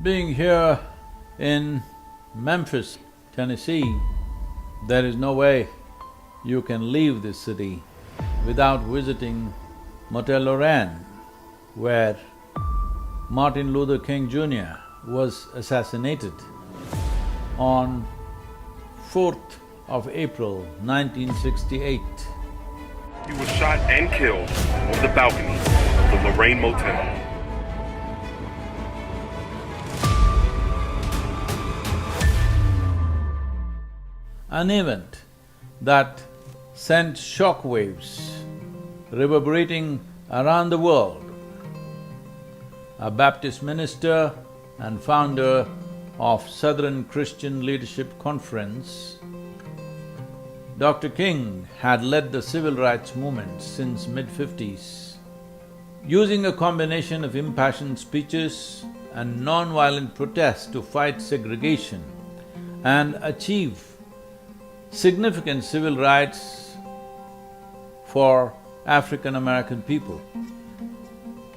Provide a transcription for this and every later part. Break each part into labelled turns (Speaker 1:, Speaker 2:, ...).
Speaker 1: Being here in Memphis, Tennessee, there is no way you can leave this city without visiting Motel Lorraine, where Martin Luther King Jr. was assassinated on 4th of April, 1968.
Speaker 2: He was shot and killed on the balcony of the Lorraine Motel.
Speaker 1: An event that sent shockwaves reverberating around the world. A Baptist minister and founder of Southern Christian Leadership Conference, Dr. King had led the civil rights movement since mid-50s. Using a combination of impassioned speeches and non-violent protests to fight segregation and achieve significant civil rights for African American people.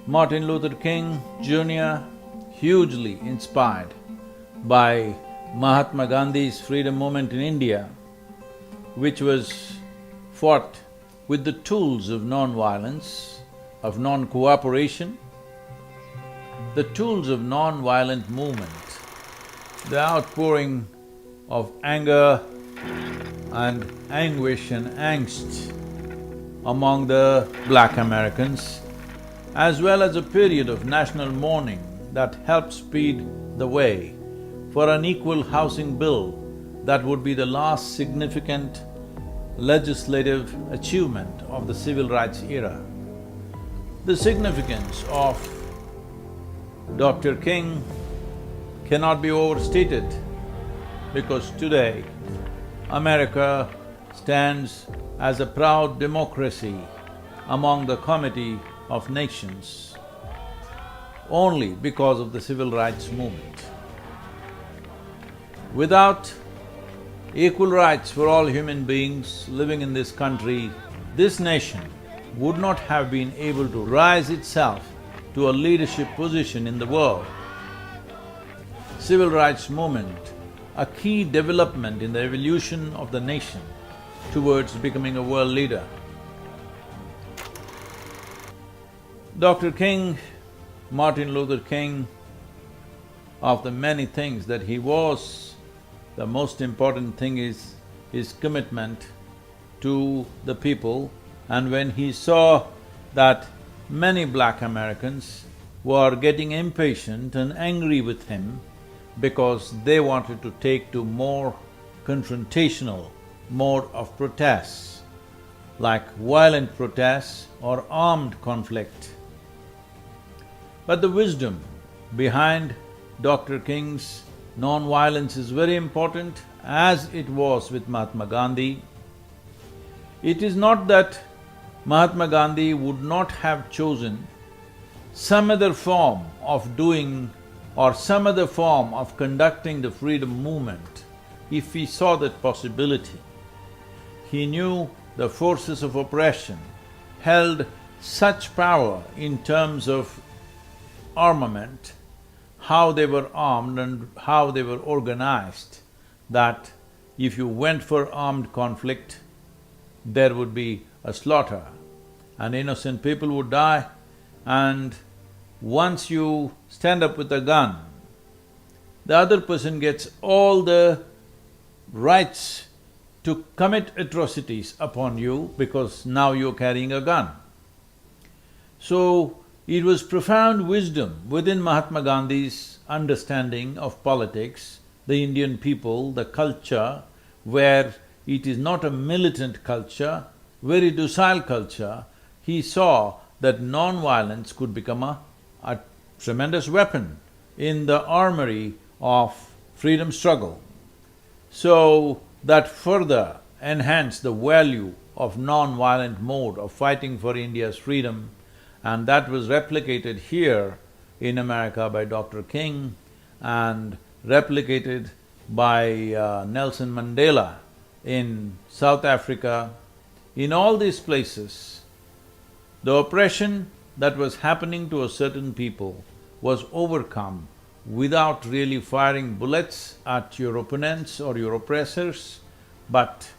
Speaker 1: Martin Luther King Jr., hugely inspired by Mahatma Gandhi's freedom movement in India, which was fought with the tools of non-violence, of non-cooperation, the tools of non-violent movement, the outpouring of anger and anguish and angst among the black Americans, as well as a period of national mourning that helped speed the way for an equal housing bill that would be the last significant legislative achievement of the civil rights era. The significance of Dr. King cannot be overstated because today America stands as a proud democracy among the Committee of Nations only because of the civil rights movement. Without equal rights for all human beings living in this country, this nation would not have been able to rise itself to a leadership position in the world. Civil rights movement, a key development in the evolution of the nation towards becoming a world leader. Dr. King, Martin Luther King, of the many things that he was, the most important thing is his commitment to the people. And when he saw that many black Americans were getting impatient and angry with him because they wanted to take to more confrontational mode of protests, like violent protests or armed conflict. But the wisdom behind Dr. King's non-violence is very important, as it was with Mahatma Gandhi. It is not that Mahatma Gandhi would not have chosen some other form of doing or some other form of conducting the freedom movement if he saw that possibility. He knew the forces of oppression held such power in terms of armament, how they were armed and how they were organized, that if you went for armed conflict, there would be a slaughter and innocent people would die. And once you stand up with a gun, the other person gets all the rights to commit atrocities upon you because now you're carrying a gun. So, it was profound wisdom within Mahatma Gandhi's understanding of politics, the Indian people, the culture, where it is not a militant culture, very docile culture. He saw that non-violence could become a tremendous weapon in the armory of freedom struggle. So, that further enhanced the value of non-violent mode of fighting for India's freedom, and that was replicated here in America by Dr. King and replicated by Nelson Mandela in South Africa. In all these places, the oppression that was happening to a certain people was overcome without really firing bullets at your opponents or your oppressors, but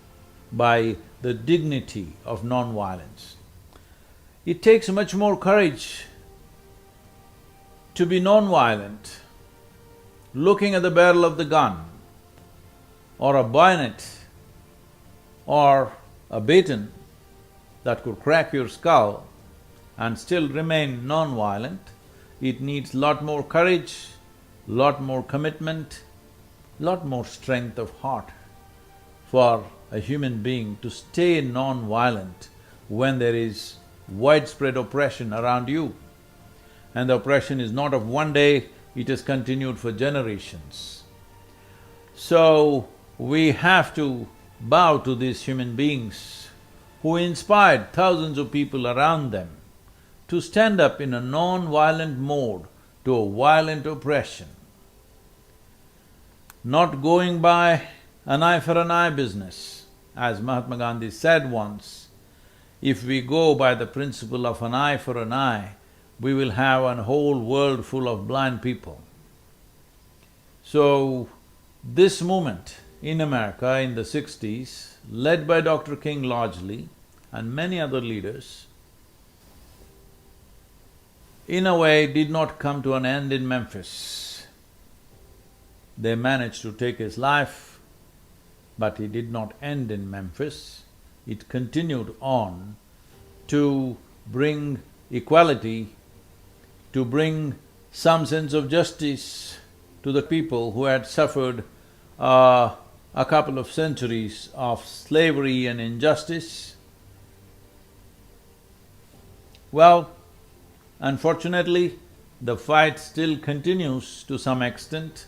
Speaker 1: by the dignity of non-violence. It takes much more courage to be non-violent, looking at the barrel of the gun or a bayonet or a baton that could crack your skull and still remain non-violent. It needs lot more courage, lot more commitment, lot more strength of heart for a human being to stay non-violent when there is widespread oppression around you. And the oppression is not of one day, it has continued for generations. So, we have to bow to these human beings who inspired thousands of people around them to stand up in a non-violent mode to a violent oppression. Not going by an eye for an eye business. As Mahatma Gandhi said once, if we go by the principle of an eye for an eye, we will have a whole world full of blind people. So, this movement in America in the 60s, led by Dr. King largely and many other leaders, in a way did not come to an end in Memphis. They managed to take his life, but it did not end in Memphis. It continued on to bring equality, to bring some sense of justice to the people who had suffered a couple of centuries of slavery and injustice. Well, unfortunately, the fight still continues to some extent.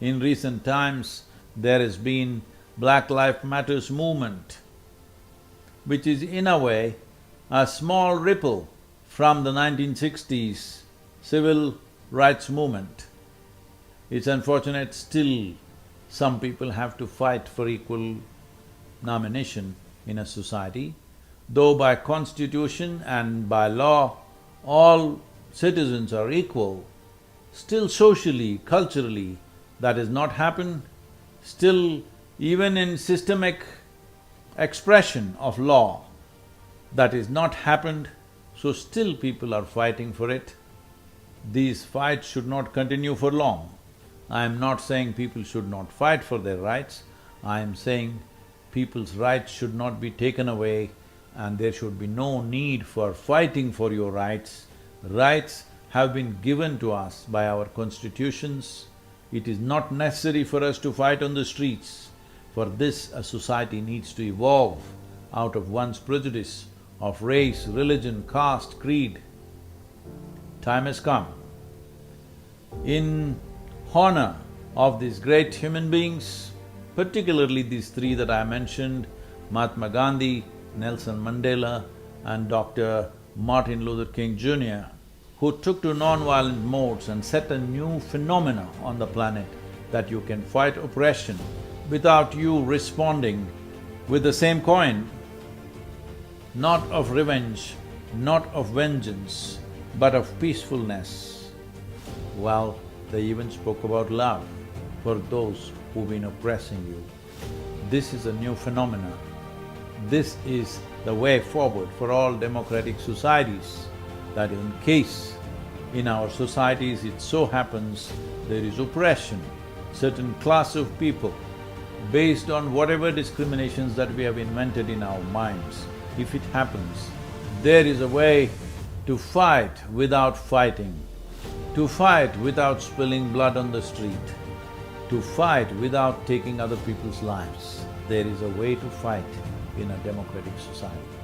Speaker 1: In recent times, there has been Black Lives Matters movement, which is in a way a small ripple from the 1960s civil rights movement. It's unfortunate still some people have to fight for equal nomination in a society, though by constitution and by law all citizens are equal, still socially, culturally, that has not happened. Still, even in systemic expression of law, that is not happened, so still people are fighting for it. These fights should not continue for long. I am not saying people should not fight for their rights, I am saying people's rights should not be taken away and there should be no need for fighting for your rights. Rights have been given to us by our constitutions. It is not necessary for us to fight on the streets. For this, a society needs to evolve out of one's prejudice of race, religion, caste, creed. Time has come. In honor of these great human beings, particularly these three that I mentioned, Mahatma Gandhi, Nelson Mandela and Dr. Martin Luther King Jr., who took to non-violent modes and set a new phenomena on the planet that you can fight oppression without you responding with the same coin, not of revenge, not of vengeance, but of peacefulness. Well, they even spoke about love for those who've been oppressing you. This is a new phenomena. This is the way forward for all democratic societies, that in case in our societies it so happens there is oppression, certain class of people, based on whatever discriminations that we have invented in our minds, if it happens, there is a way to fight without fighting, to fight without spilling blood on the street, to fight without taking other people's lives. There is a way to fight in a democratic society.